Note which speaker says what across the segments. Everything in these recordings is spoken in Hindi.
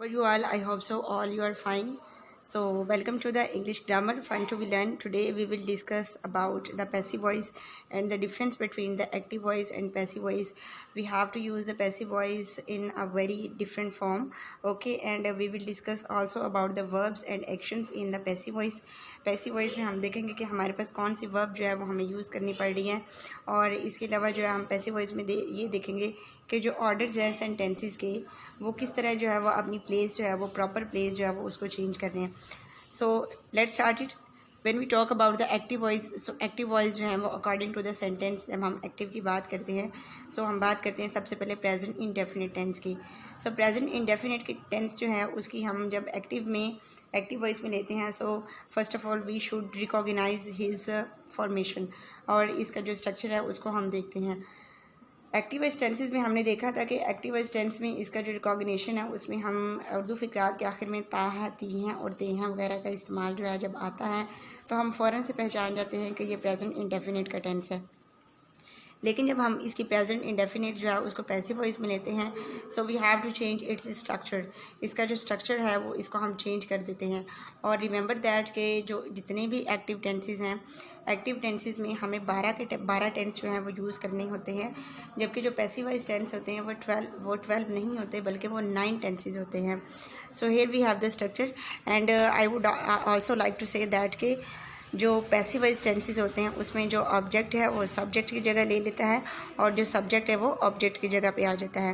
Speaker 1: How are you all? I hope so all you are fine. So welcome to the English grammar fun to be learned. Today we will discuss about the passive voice and the difference between the active voice and passive voice. We have to use the passive voice in a very different form. Okay, and we will discuss also about the verbs and actions in the passive voice. Passive voice में हम देखेंगे कि हमारे पास कौन सी वर्ब जो है वो हमें यूज़ करनी पड़ रही है, और इसके अलावा जो है हम पैसिव वॉइस में ये देखेंगे कि जो ऑर्डर्स हैं सेंटेंसेस के वो किस तरह जो है वो अपनी प्लेस जो है वो प्रॉपर प्लेस जो है वो उसको चेंज कर रहे हैं. So let's start it. When we talk about the active voice, so active voice जो है वो अकॉर्डिंग टू द सेंटेंस, जब हम एक्टिव की बात करते हैं सो हम बात करते हैं सबसे पहले प्रेजेंट इंडेफिनिट टेंस की. सो प्रेजेंट इंडेफिनिट की टेंस जो है उसकी हम जब एक्टिव वॉइस में लेते हैं, so first of all we should recognise his formation, और इसका जो स्ट्रक्चर है उसको हम देखते हैं. एक्टिव वॉइस टेंसेस में हमने देखा था कि एक्टिव वॉइस टेंस में इसका जो रिकॉग्निशन है उसमें हम उर्दू फ़िक्रात के आखिर में ता है, ती हैं और ते हैं वगैरह का इस्तेमाल जो है जब आता है तो हम फ़ौरन से पहचान जाते हैं कि ये प्रेजेंट इंडेफिनिट का टेंस है. लेकिन जब हम इसकी प्रेजेंट इंडेफिनिट जो है उसको पैसिव वॉइस में लेते हैं, so we have to change its structure. इसका जो स्ट्रक्चर है वो इसको हम चेंज कर देते हैं. और रिमेंबर दैट के जो जितने भी एक्टिव टेंसेस हैं, एक्टिव टेंसेस में हमें 12 टेंस जो हैं वो यूज़ करने होते हैं, जबकि जो पैसिव वॉइस टेंस होते हैं वो 12 नहीं होते बल्कि वो 9 टेंसेस होते हैं. So here we have the structure, and I would also like to say that के जो पैसिव वॉइस टेंसेस होते हैं उसमें जो ऑब्जेक्ट है वो सब्जेक्ट की जगह ले लेता है और जो सब्जेक्ट है वो ऑब्जेक्ट की जगह पे आ जाता है.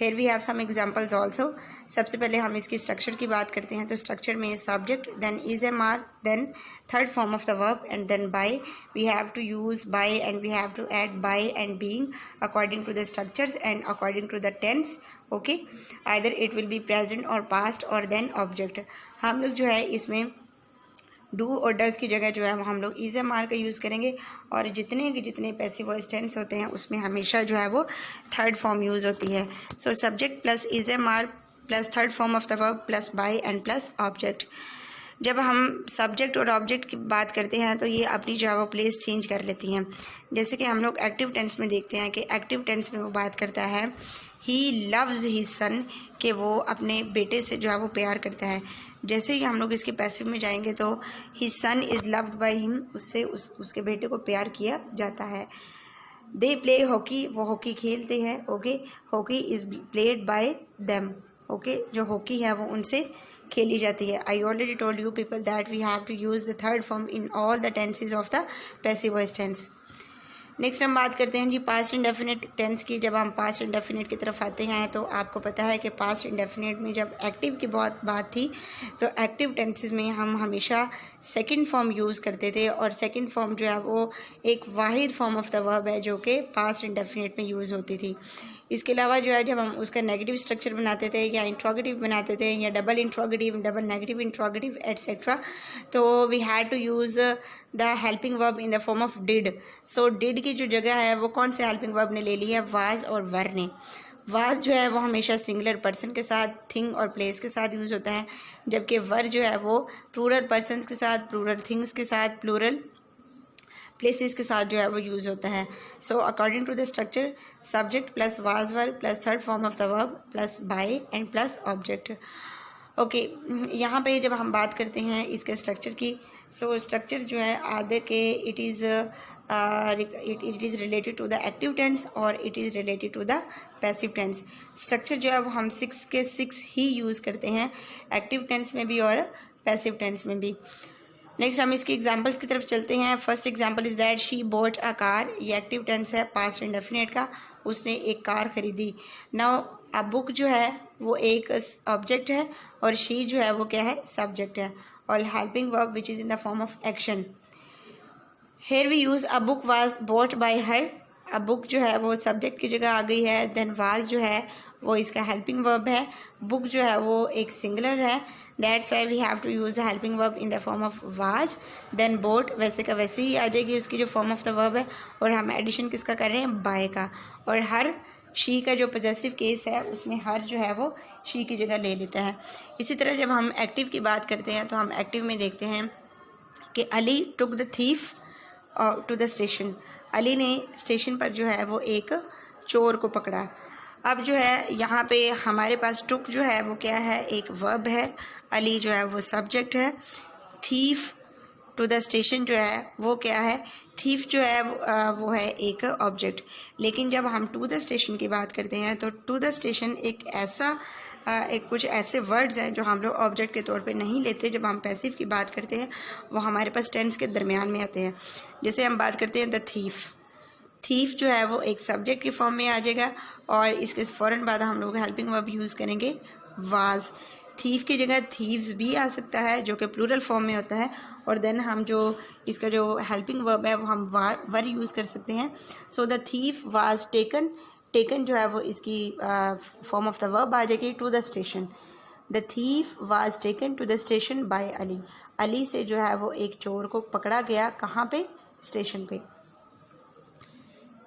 Speaker 1: Here we have some examples also. सबसे पहले हम इसकी स्ट्रक्चर की बात करते हैं. तो स्ट्रक्चर में subject, then is am are, then third form of the verb and then by. We have to use by and we have to add by and being according to the structures and according to the tense. Okay, either it will be present और पास्ट और देन ऑब्जेक्ट. हम लोग जो है इसमें डू और डज की जगह जो है वो हम लोग इज एम आर का यूज़ करेंगे, और जितने पैसिव वॉइस टेंस होते हैं उसमें हमेशा जो है वो थर्ड फॉर्म यूज़ होती है. So subject plus is am are plus third form of the verb plus by and plus object. जब हम सब्जेक्ट और ऑब्जेक्ट की बात करते हैं तो ये अपनी जो है वो प्लेस चेंज कर लेती हैं. जैसे कि हम लोग एक्टिव टेंस में देखते हैं कि एक्टिव टेंस में वो बात करता है ही लव्स हिज सन, कि वो अपने बेटे से जो है वो प्यार करता है. जैसे ही हम लोग इसके पैसिव में जाएंगे तो his son is loved by him, उससे उसके बेटे को प्यार किया जाता है. दे प्ले हॉकी, वो हॉकी खेलते हैं. Okay, hockey is played by them. Okay, जो हॉकी है वो उनसे खेली जाती है. I already told you people that we have to use the third form in all the tenses of the passive voice tense. Next हम बात करते हैं जी पास्ट इंडेफिनिट टेंस की. जब हम पास्ट इंडेफिनिट की तरफ आते हैं तो आपको पता है कि पास्ट इंडेफिनिट में जब एक्टिव की बहुत बात थी तो एक्टिव टेंसेस में हम हमेशा सेकंड फॉर्म यूज़ करते थे, और सेकंड फॉर्म जो है वो एक वाहिद फॉर्म ऑफ द वर्ब है जो कि पास्ट इंडेफिनिट में यूज़ होती थी. इसके अलावा जो है जब हम उसका नेगेटिव स्ट्रक्चर बनाते थे या इंट्रोगेटिव बनाते थे या double interrogative, double negative interrogative etcetera, तो we had to use the helping verb in the form of did. So did की जो जगह है वो कौन से हेल्पिंग वर्ब ने ले ली है? वाज और वर ने. वाज जो है वो हमेशा सिंगुलर पर्सन के साथ, थिंग और प्लेस के साथ यूज़ होता है, जबकि वर जो है वो प्लूरल पर्सनस के साथ, प्लूरल थिंग्स के साथ, प्लूरल प्लेसेस के साथ जो है वो यूज़ होता है. So according to the structure subject plus was were plus third form of the verb plus by and plus object. Okay, यहाँ पे जब हम बात करते हैं इसके स्ट्रक्चर की, सो स्ट्रक्चर जो है आदर के it is related to the active tense और it is related to the passive tense. Structure जो है वो हम 6 के 6 ही यूज़ करते हैं, एक्टिव टेंस में भी और पैसिव टेंस में भी. नेक्स्ट हम इसकी एग्जांपल्स की तरफ चलते हैं. First example is that she boat a car. ये एक्टिव टेंस है पास्ट इंडेफिनिट का, उसने एक कार खरीदी. नाउ अ बुक जो है वो एक ऑब्जेक्ट है और शी जो है वो क्या है? सब्जेक्ट है, और helping verb which is in the form of action. Here we use a book was bought by her. A book जो है वो सब्जेक्ट की जगह आ गई है. देन वाज जो है वो इसका हेल्पिंग वर्ब है. बुक जो है वो एक सिंगुलर है, that's why we have to use the helping verb in the form of was. Then bought वैसे का वैसे ही आ जाएगी उसकी जो फॉर्म ऑफ द वर्ब है, और हम एडिशन किसका कर रहे हैं? बाय का. और हर शी का जो पॉजेसिव केस है उसमें हर जो है वो शी की जगह ले लेता है. इसी तरह जब हम एक्टिव की बात करते हैं तो हम एक्टिव में देखते हैं कि Ali took the thief to the station. Ali ने स्टेशन पर जो है वो एक चोर को पकड़ा. अब जो है यहाँ पे हमारे पास टुक जो है वो क्या है, एक वर्ब है, अली जो है वो सब्जेक्ट है, थीफ टू द स्टेशन जो है वो क्या है, थीफ जो है वो है एक ऑब्जेक्ट। लेकिन जब हम टू द स्टेशन की बात करते हैं तो टू द स्टेशन एक ऐसा एक कुछ ऐसे वर्ड्स हैं जो हम लोग ऑब्जेक्ट के तौर पे नहीं लेते। जब हम पैसिव की बात करते हैं वो हमारे पास टेंस के दरमियान में आते हैं। जैसे हम बात करते हैं द थीफ, थीफ जो है वो एक सब्जेक्ट की फॉर्म में आ जाएगा और इसके फ़ौरन बाद हम लोग हेल्पिंग वर्ब यूज़ करेंगे वाज। थीफ की जगह थीव्स भी आ सकता है जो कि प्लूरल फॉर्म में होता है, और देन हम जो इसका जो हेल्पिंग वर्ब है वो हम वर यूज़ कर सकते हैं। So the thief was taken, taken जो है वो इसकी फॉर्म ऑफ द वर्ब आ जाएगी to the station. The thief was taken to the station by Ali, Ali से जो है वो एक चोर को पकड़ा गया, कहाँ पे, स्टेशन पे।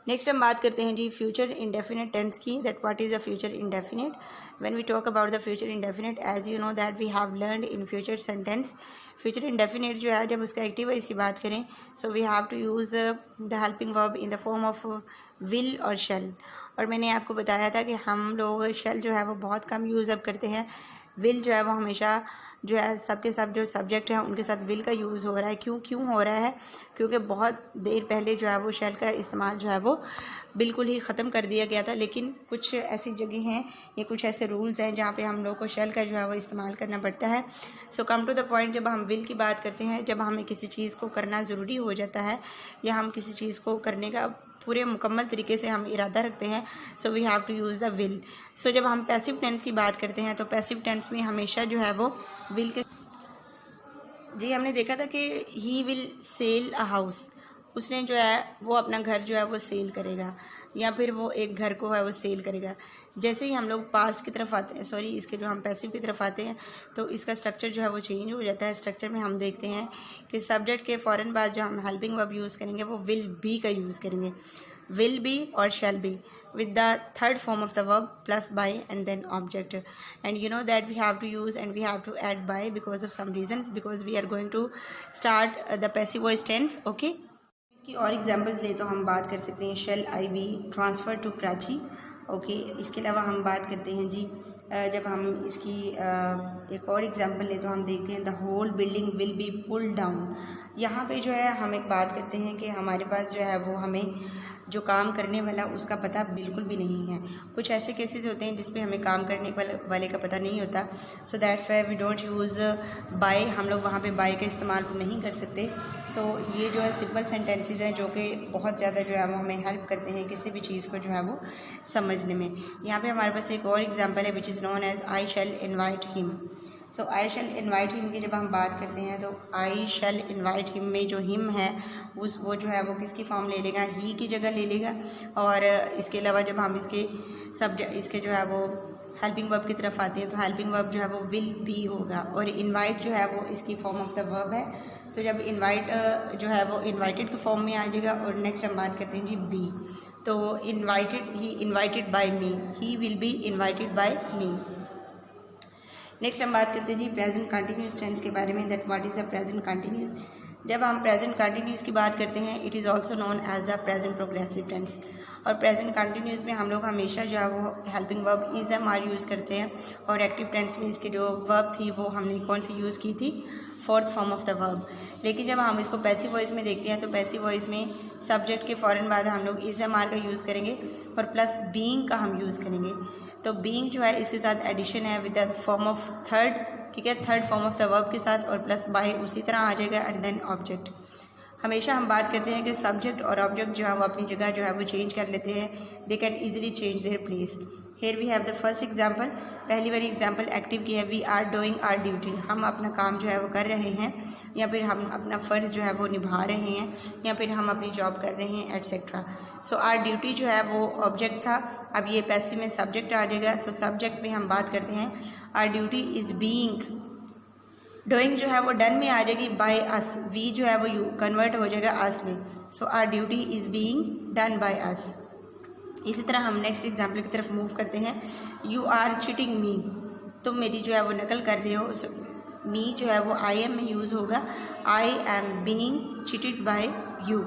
Speaker 1: नेक्स्ट हम बात करते हैं जी फ्यूचर इंडेफिनिट टेंस की, that what is the future indefinite. When we talk about the future indefinite, as you know that we have learned in future sentence, future indefinite जो है जब उसका एक्टिव वॉइस की बात करें so we have to use the helping verb in the form of will और शेल। और मैंने आपको बताया था कि हम लोग शेल जो है वो बहुत कम यूज़ अब करते हैं, विल जो है वो हमेशा जो है सबके सब जो सब्जेक्ट हैं उनके साथ विल का यूज़ हो रहा है। क्यों हो रहा है, क्योंकि बहुत देर पहले जो है वो शेल का इस्तेमाल जो है वो बिल्कुल ही ख़त्म कर दिया गया था। लेकिन कुछ ऐसी जगह हैं या कुछ ऐसे रूल्स हैं जहाँ पे हम लोग को शेल का जो है वो इस्तेमाल करना पड़ता है। सो कम टू द पॉइंट, जब हम विल की बात करते हैं, जब हमें किसी चीज़ को करना ज़रूरी हो जाता है या हम किसी चीज़ को करने का पूरे मुकम्मल तरीके से हम इरादा रखते हैं, so we have to use the will. सो जब हम पैसिव टेंस की बात करते हैं तो पैसिव टेंस में हमेशा जो है वो विल के जी हमने देखा था कि he will sell a house, उसने जो है वो अपना घर जो है वो सेल करेगा या फिर वो एक घर को है वो सेल करेगा। जैसे ही हम लोग पास्ट की तरफ आते हैं, सॉरी इसके जो हम पैसिव की तरफ आते हैं तो इसका स्ट्रक्चर जो है वो चेंज हो जाता है। स्ट्रक्चर में हम देखते हैं कि सब्जेक्ट के फ़ौरन बाद जो हम हेल्पिंग वर्ब यूज़ करेंगे वो विल बी का यूज़ करेंगे, विल बी और shall be with the third form of the verb plus by and then object. And you know that we have to use and we have to add by because of some reasons, because we are going to start the passive voice tense. Okay, इसकी और एग्जांपल्स ले तो हम बात कर सकते हैं shall I be transfer to Karachi. Okay, इसके अलावा हम बात करते हैं जी जब हम इसकी एक और एग्जांपल ले तो हम देखते हैं the whole building will be pulled down. यहाँ पे जो है हम एक बात करते हैं कि हमारे पास जो है वो हमें जो काम करने वाला उसका पता बिल्कुल भी नहीं है। कुछ ऐसे केसेस होते हैं जिसपे हमें काम करने वाले का पता नहीं होता। So that's why we don't use by, हम लोग वहाँ पे बाय का इस्तेमाल नहीं कर सकते। सो ये जो है सिंपल सेंटेंसेस हैं जो कि बहुत ज़्यादा जो है वो हमें हेल्प करते हैं किसी भी चीज़ को जो है वो समझने में। यहाँ पे हमारे पास एक और एग्जांपल है which is known as I shall invite him. So I shall invite him की जब हम बात करते हैं तो आई शैल इन्वाइट हिम में जो हिम है वो जो है वो किसकी फॉर्म ले लेगा, ही की जगह ले लेगा। और इसके अलावा जब हम इसके जो है वो हेल्पिंग वर्ब की तरफ आते हैं तो हेल्पिंग वर्ब जो है वो विल बी होगा और इन्वाइट जो है वो इसकी फॉर्म ऑफ द वर्ब है। सो जब इन्वाइट जो है वो इन्वाइटेड की फॉर्म में आ जाएगा। और नेक्स्ट हम बात करते हैं जी बी, तो invited, he invited bye me, he will B invited bye me. Next हम बात करते हैं जी प्रेजेंट कंटिन्यूस टेंस के बारे में, that what is the present continuous. जब हम प्रेजेंट कंटिन्यूस की बात करते हैं it is also known as the present progressive tense. और प्रेजेंट कंटिन्यूस में हम लोग हमेशा जो है वो helping verb is am are use करते हैं। और एक्टिव टेंस में इसकी जो वर्ब थी वो हमने कौन सी यूज़ की थी, fourth form of the verb. लेकिन जब हम इसको पैसिव वॉइस में देखते हैं तो पैसिव वॉइस में सब्जेक्ट के फ़ौरन बाद हम लोग इज़ एम आर का यूज़ करेंगे और प्लस बीइंग का हम यूज़ करेंगे। तो बीइंग जो है इसके साथ एडिशन है with the form of third, ठीक है, third form of the verb के साथ और प्लस बाय उसी तरह आ जाएगा एंड देन ऑब्जेक्ट। हमेशा हम बात करते हैं कि सब्जेक्ट और ऑब्जेक्ट जो है वो अपनी जगह जो है वो चेंज कर लेते हैं, they can easily change their place. Here we have the first example, पहली वाली एग्जाम्पल एक्टिव की है, we are doing our duty, हम अपना काम जो है वो कर रहे हैं या फिर हम अपना फ़र्ज़ जो है वो निभा रहे हैं या फिर हम अपनी जॉब कर रहे हैं एट्सेट्रा। सो आर ड्यूटी जो है वो ऑब्जेक्ट था, अब ये पैसिव में सब्जेक्ट आ जाएगा। सो सब्जेक्ट में हम बात करते हैं our duty is being, doing जो है वो डन में आ जाएगी बाय अस, वी जो है वो यू कन्वर्ट हो जाएगा अस में। So our duty is being done by us. इसी तरह हम नेक्स्ट एग्जाम्पल की तरफ मूव करते हैं, यू आर चीटिंग मी, तुम मेरी जो है वो नकल कर रहे हो। सो मी जो है वो आई एम में यूज़ होगा, I am being cheated by you.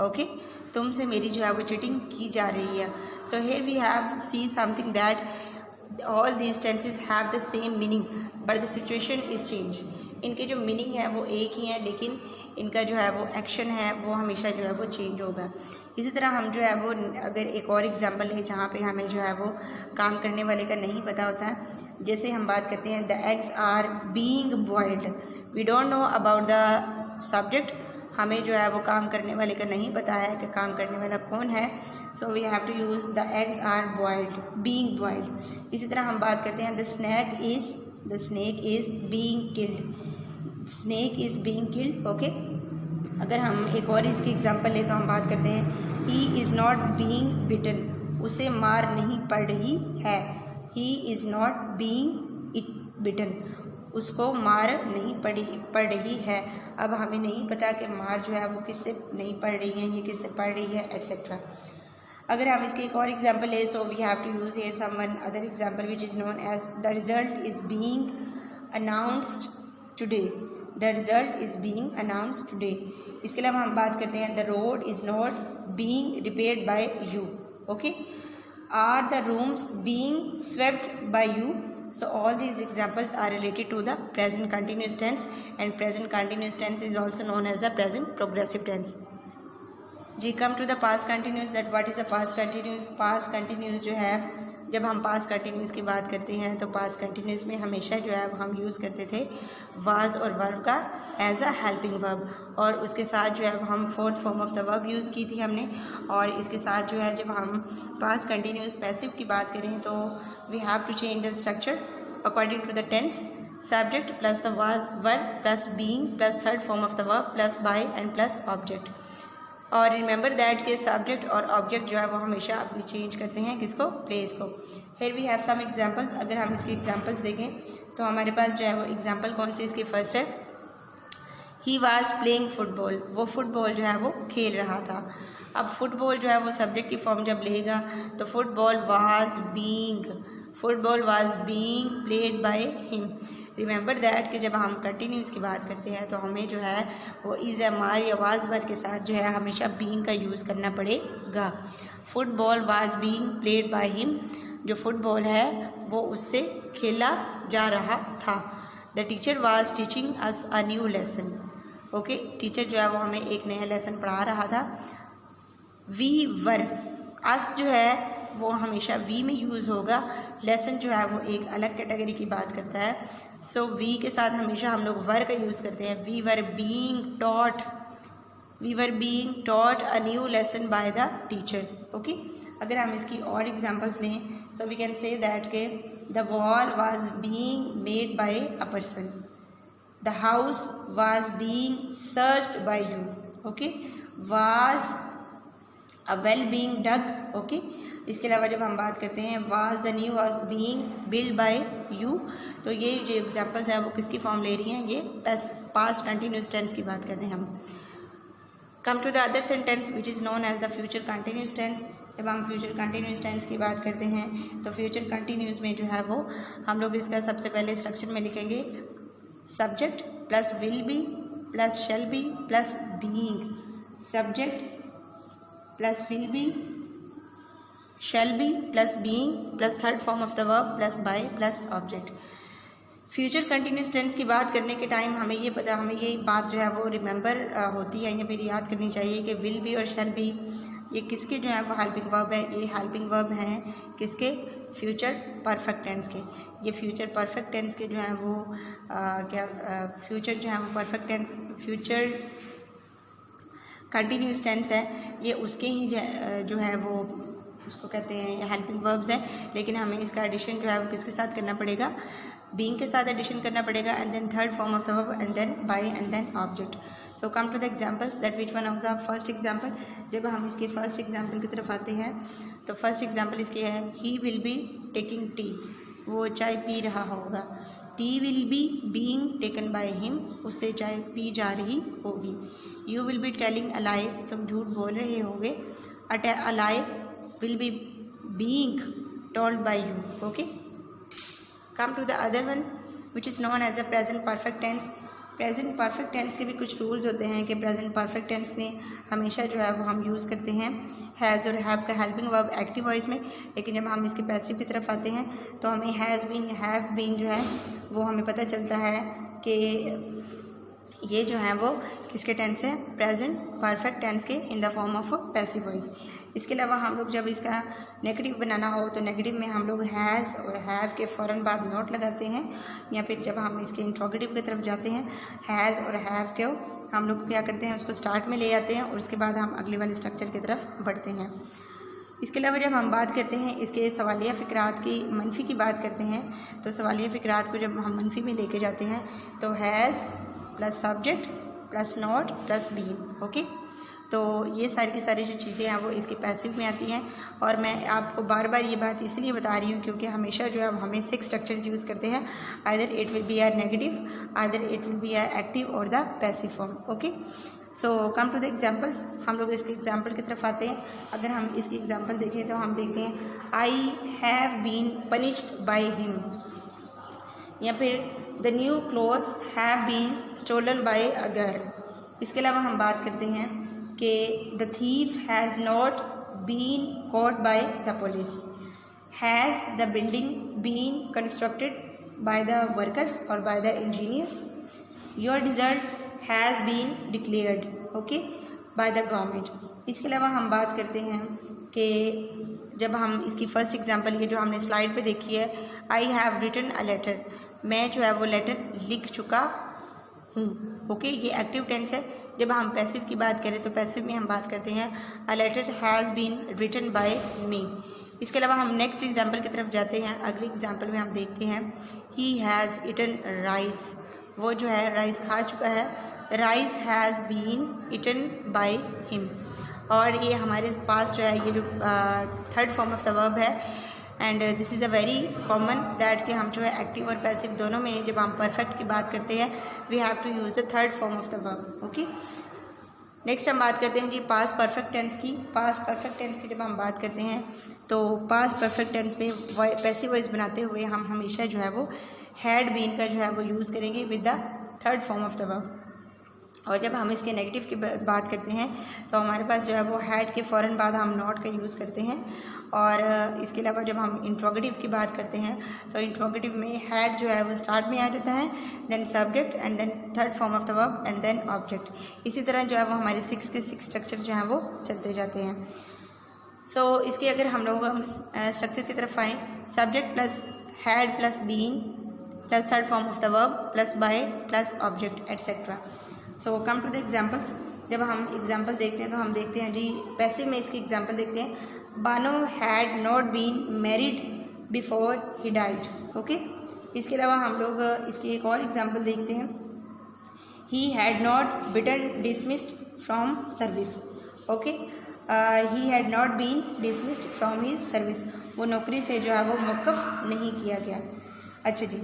Speaker 1: Okay, तुमसे मेरी जो है वो चीटिंग की जा रही है। So here we have see something that all these tenses have the same meaning but the situation is change. इनके जो मीनिंग है वो एक ही है, लेकिन इनका जो है वो एक्शन है वो हमेशा जो है वो चेंज होगा। इसी तरह हम जो है वो अगर एक और एग्जांपल लें जहाँ पे हमें जो है वो काम करने वाले का नहीं पता होता है, जैसे हम बात करते हैं the eggs are being boiled, we don't know about the subject, हमें जो है वो काम करने वाले का नहीं पता है कि काम करने वाला कौन है। So we have to use the eggs are boiled, being boiled. इसी तरह हम बात करते हैं the snack is being killed, snake is being killed. Okay, अगर हम एक और इसकी एग्जांपल ले तो हम बात करते हैं he is not being beaten, उसे मार नहीं पड़ रही है। He is not being it beaten, उसको मार नहीं पड़ रही है। अब हमें नहीं पता कि मार जो है वो किससे नहीं पड़ रही है, ये किससे पड़ रही है, एट्सेट्रा। अगर हम इसके एक और एग्जांपल ले, so we have to use here some one other example which is known as the result is being announced today, the result is being announced today. इसके अलावा हम बात करते हैं the road is not being repaired by you. Okay, are the rooms being swept by you. So all these examples are related to the present continuous tense, and present continuous tense is also known as the present progressive tense. जी, come to the past continuous, that what is the past continuous? past continuous जो है, जब हम past continuous की बात करते हैं तो past continuous में हमेशा जो है हम यूज़ करते थे was और verb का एज अ हेल्पिंग वर्ब, और उसके साथ जो है हम fourth form of the verb use की थी हमने। और इसके साथ जो है जब हम पास्ट कंटिन्यूस पैसिव की बात करें तो we have to change the structure according to the tense, subject plus the was verb plus being plus third form of the verb plus by and plus object. और रिमेंबर दैट के सब्जेक्ट और ऑब्जेक्ट जो है वो हमेशा अपनी चेंज करते हैं किसको, प्लेस को। फिर वी हैव सम एग्जांपल्स, अगर हम इसके एग्जांपल्स देखें तो हमारे पास जो है वो एग्जांपल कौन सी इसकी फर्स्ट है, ही वाज प्लेइंग फुटबॉल, वो फुटबॉल जो है वो खेल रहा था। अब फुटबॉल जो है वो सब्जेक्ट की फॉर्म जब लेगा तो football was being played by him. Remember that कि जब हम कंटिन्यूस की बात करते हैं तो हमें जो है वो इज़ एम-आर या वाज वर्ब के साथ जो है हमेशा बीइंग का यूज़ करना पड़ेगा। Football was being played by him, जो फुटबॉल है वो उससे खेला जा रहा था। The teacher was teaching us a new lesson. Okay, teacher जो है वो हमें एक नया लेसन पढ़ा रहा था। वी वर, अस जो है वो हमेशा वी में यूज़ होगा, लेसन जो है वो एक अलग कैटेगरी की बात करता है। सो वी के साथ हमेशा हम लोग वर का यूज़ करते हैं। We were being taught a new lesson by the teacher. Okay, अगर हम इसकी और एग्जांपल्स लें so we can say that के the wall was being made by a person, the house was being searched by you. Okay, was a well being dug. Okay, इसके अलावा जब हम बात करते हैं was the new house being build by you, तो ये जो एग्जांपल्स हैं वो किसकी फॉर्म ले रही हैं, ये पास्ट कंटिन्यूस टेंस की बात कर रहे हैं हम। Come to the other sentence which is known as the future continuous tense. जब हम फ्यूचर कंटिन्यूस टेंस की बात करते हैं तो फ्यूचर कंटिन्यूस में जो है वो हम लोग इसका सबसे पहले स्ट्रक्चर में लिखेंगे subject plus will be plus shall be plus being, subject plus will be shall be plus being plus third form of the verb plus by plus object. Future continuous tense की बात करने के टाइम हमें ये बात जो है वो रिमेंबर होती है या फिर याद करनी चाहिए कि विल बी और शैल बी ये किसके जो है वो हेल्पिंग वर्ब है, ये हेल्पिंग वर्ब हैं किसके, फ्यूचर परफेक्ट टेंस के। ये फ्यूचर परफेक्ट टेंस के जो है वो फ्यूचर जो है वो perfect tense future continuous tense है, ये उसके ही जो है वो उसको कहते हैं हेल्पिंग वर्ब्स हैं, लेकिन हमें इसका एडिशन जो है वो किसके साथ करना पड़ेगा, बीइंग के साथ एडिशन करना पड़ेगा, and then third form of the verb and then by and then object. So come to the examples that which one of the first example. जब हम इसके फर्स्ट एग्जांपल की तरफ आते हैं तो फर्स्ट एग्जांपल इसकी है he will be taking tea, वो चाय पी रहा होगा। Tea will be being taken by him, उससे चाय पी जा रही होगी। You will be telling a lie, तुम झूठ बोल रहे होगे। A lie will be being told by you. Okay, come to the other one which is known as the present perfect tense. Present perfect tense के भी कुछ रूल्स होते हैं कि प्रेजेंट परफेक्ट टेंस में हमेशा जो है वो हम यूज़ करते हैं हैज़ और हैव का हेल्पिंग वर्ब एक्टिव वॉइस में, लेकिन जब हम इसके पैसिव की तरफ आते हैं तो हमें हैज़ बीन हैव बीन जो है वो हमें पता चलता है कि ये जो है वो किसके टेंस है, प्रेजेंट परफेक्ट टेंस के इन the form of passive voice. इसके अलावा हम लोग जब इसका नेगेटिव बनाना हो तो नेगेटिव में हम लोग हैज़ और हैव के फ़ौरन बाद नॉट लगाते हैं, या फिर जब हम इसके इंट्रोगेटिव की तरफ जाते हैं हैज़ और हैव के हम लोग क्या करते हैं, उसको स्टार्ट में ले आते हैं और उसके बाद हम अगले वाले स्ट्रक्चर की तरफ बढ़ते हैं। इसके अलावा जब हम बात करते हैं इसके सवालिया फ़िक्रात की, मनफी की बात करते हैं, तो सवालिया फ़िक्रात को जब हम मनफी में लेके जाते हैं तो has plus subject plus not plus been. Okay, तो ये सारी की सारी जो चीज़ें हैं वो इसके पैसिव में आती हैं। और मैं आपको बार बार ये बात इसलिए बता रही हूँ क्योंकि हमेशा जो है हमें 6 स्ट्रक्चर्स यूज़ करते हैं, either it will be are negative, either it will be are active और the passive form. Okay, so come to the examples. हम लोग इसके एग्जाम्पल की तरफ आते हैं। अगर हम इसकी एग्जाम्पल देखें तो हम देखते हैं I have been punished by him, या फिर the new clothes have been stolen by a girl. इसके अलावा हम बात करते हैं कि the thief has not been caught by the police, has the building been constructed by the workers और by the engineers, your result has been declared okay by the government. इसके अलावा हम बात करते हैं कि जब हम इसकी फ़र्स्ट एग्जांपल ये जो हमने स्लाइड पे देखी है, I have written a letter, मैं जो है वो लेटर लिख चुका हूँ। ओके, ये एक्टिव टेंस है। जब हम पैसिव की बात करें तो पैसिव में हम बात करते हैं a letter has been written by me. इसके अलावा हम नेक्स्ट एग्जांपल की तरफ जाते हैं। अगले एग्जांपल में हम देखते हैं ही हैज़ ईटन राइस, वो जो है राइस खा चुका है, rice has been eaten by him. और ये हमारे पास जो है ये जो third form of the verb है, and this is a very common that कि हम जो है एक्टिव और पैसिव दोनों में जब हम परफेक्ट की बात करते हैं we have to use the third form of the verb. Okay, next हम बात करते हैं जी पास्ट परफेक्ट टेंस की। पास्ट परफेक्ट टेंस की जब हम बात करते हैं तो पास्ट परफेक्ट टेंस में पैसिव वॉइस बनाते हुए हम हमेशा जो है वो हैड बीन का जो है वो यूज़ करेंगे with the third form of the verb. और जब हम इसके नेगेटिव की बात करते हैं तो हमारे पास जो है वो हैड के फ़ौरन बाद हम नॉट का यूज़ करते हैं। और इसके अलावा जब हम इंट्रोगेटिव की बात करते हैं तो इंट्रोगेटिव में हैड जो है वो स्टार्ट में आ जाता है, then subject and then third form of the verb and then object. इसी तरह जो है वो हमारे 6 के 6 स्ट्रक्चर जो हैं वो चलते जाते हैं। सो इसके अगर हम लोग स्ट्रक्चर की तरफ आएँ, subject plus had plus been plus third form of the verb plus by plus object etcetera. So come to the examples. जब हम एग्जाम्पल देखते हैं तो हम देखते हैं जी पैसिव में इसकी एग्जाम्पल देखते हैं, Bano had not been married before he died. Okay, इसके अलावा हम लोग इसकी एक और एग्जाम्पल देखते हैं, he had not beaten dismissed from service. Okay, he had not been dismissed from his service, वो नौकरी से जो है वो मौक़ूफ़ नहीं किया गया। अच्छा जी,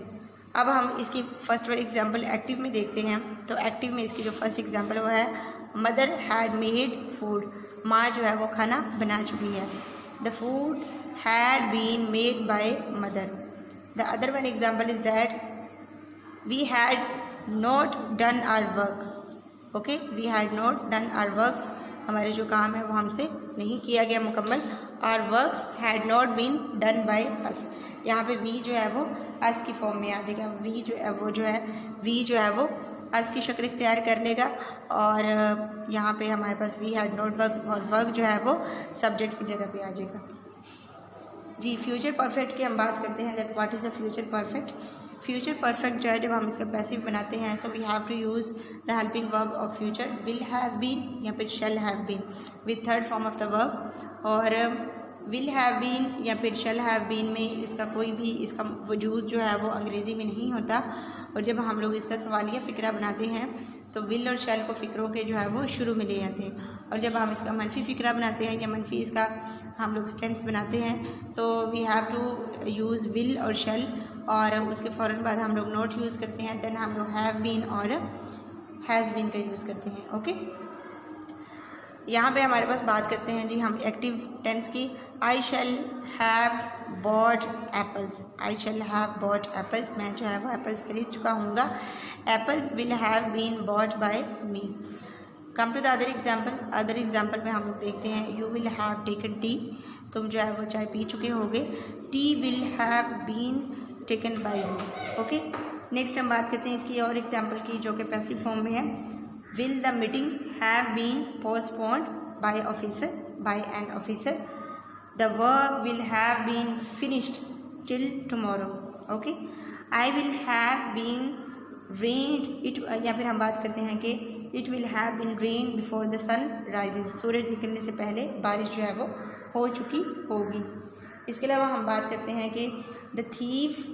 Speaker 1: अब हम इसकी फर्स्ट वाली एग्जाम्पल एक्टिव में देखते हैं। तो एक्टिव में इसकी जो फर्स्ट एग्जाम्पल वो है मदर हैड मेड फूड, माँ जो है वो खाना बना चुकी है। The food had been made by mother. The other one example is that we had not done our work. Okay, we had not done our works, हमारे जो काम है वो हमसे नहीं किया गया मुकम्मल। Our works had not been done by us, यहाँ पे वी जो है वो अस की फॉर्म में आ जाएगा। वी जो है वो अस की शक्ल इख्तियार कर लेगा और यहाँ पे हमारे पास वी हैड नॉट वर्क और वर्क जो है वो सब्जेक्ट की जगह पे आ जाएगा। जी फ्यूचर परफेक्ट की हम बात करते हैं that what is the future perfect. Future perfect जो है जब हम इसका पैसिव बनाते हैं so we have to use the helping verb of future, will have been या फिर shall have been with third form of the verb. और विल हैव बीन या फिर शैल हैव बीन में इसका कोई भी इसका वजूद जो है वो अंग्रेज़ी में नहीं होता। और जब हम लोग इसका सवालिया फ़िक्रा बनाते हैं तो विल और शैल को फ़िक्रों के जो है वो शुरू में ले जाते हैं। और जब हम इसका मनफी फ़िक्रा बनाते हैं या मनफी इसका हम लोग टेंस बनाते हैं so we have to use will और शैल, और उसके फ़ौरन बाद हम लोग नॉट यूज़ करते हैं, देन हम लोग हैव बीन और हैज़ बीन का यूज़ करते हैं। ओके, यहाँ पे हमारे पास बात करते हैं जी हम एक्टिव टेंस की। I shall have bought apples, I shall have bought apples, मैं जो है वो एप्पल्स खरीद चुका हूँगा। Apples will have been bought by me. Come to the other example में हम लोग देखते हैं you will have taken tea, तुम जो है वो चाय पी चुके होगे। Tea will have been taken by you. Okay, next हम बात करते हैं इसकी और एग्जाम्पल की जो कि पैसिव फॉर्म में है। Will the meeting have been postponed by an officer. The work will have been finished till tomorrow. Okay, I will have been rained it, या फिर हम बात करते हैं कि it will have been rained before the sun rises, सूरज निकलने से पहले बारिश जो है वो हो चुकी होगी। इसके अलावा हम बात करते हैं कि the thief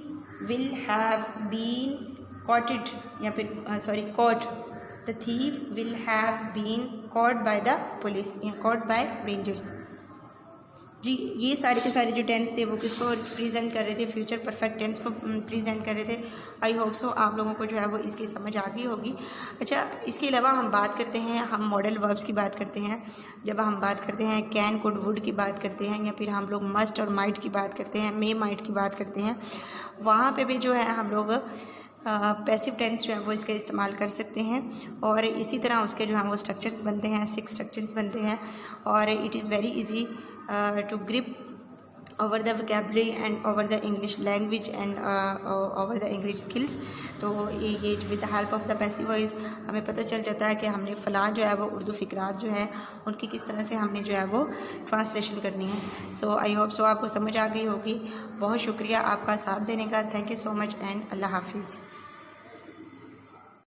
Speaker 1: will have been caughted, या फिर caught, the thief will have been caught by the police या कॉट बाय रेंजर्स। जी, ये सारे के सारे जो टेंस थे वो किसको प्रेजेंट कर रहे थे, फ्यूचर परफेक्ट टेंस को प्रेजेंट कर रहे थे। आई होप सो आप लोगों को जो है वो इसकी समझ आ गई होगी। अच्छा, इसके अलावा हम बात करते हैं, हम मॉडल वर्ब्स की बात करते हैं। जब हम बात करते हैं कैन, कुड, वुड की बात करते हैं, या फिर हम लोग मस्ट और माइट की बात करते हैं, मे, माइट की बात करते हैं, वहाँ पर भी जो है हम लोग पैसिव टेंस जो है वो इसका इस्तेमाल कर सकते हैं। और इसी तरह उसके जो है वो स्ट्रक्चर्स बनते हैं, 6 स्ट्रक्चर्स बनते हैं। और it is very easy to grip over the vocabulary and over the English language and over the English skills. तो ये with the help of the passive voice हमें पता चल जाता है कि हमने फ़लाँ जो है वो उर्दू फ़िक्रात जो है उनकी किस तरह से हमने जो है वो ट्रांसलेशन करनी है। सो आई होप सो आपको समझ आ गई होगी। बहुत शुक्रिया आपका साथ देने का। Thank you so much and अल्लाह हाफिज़।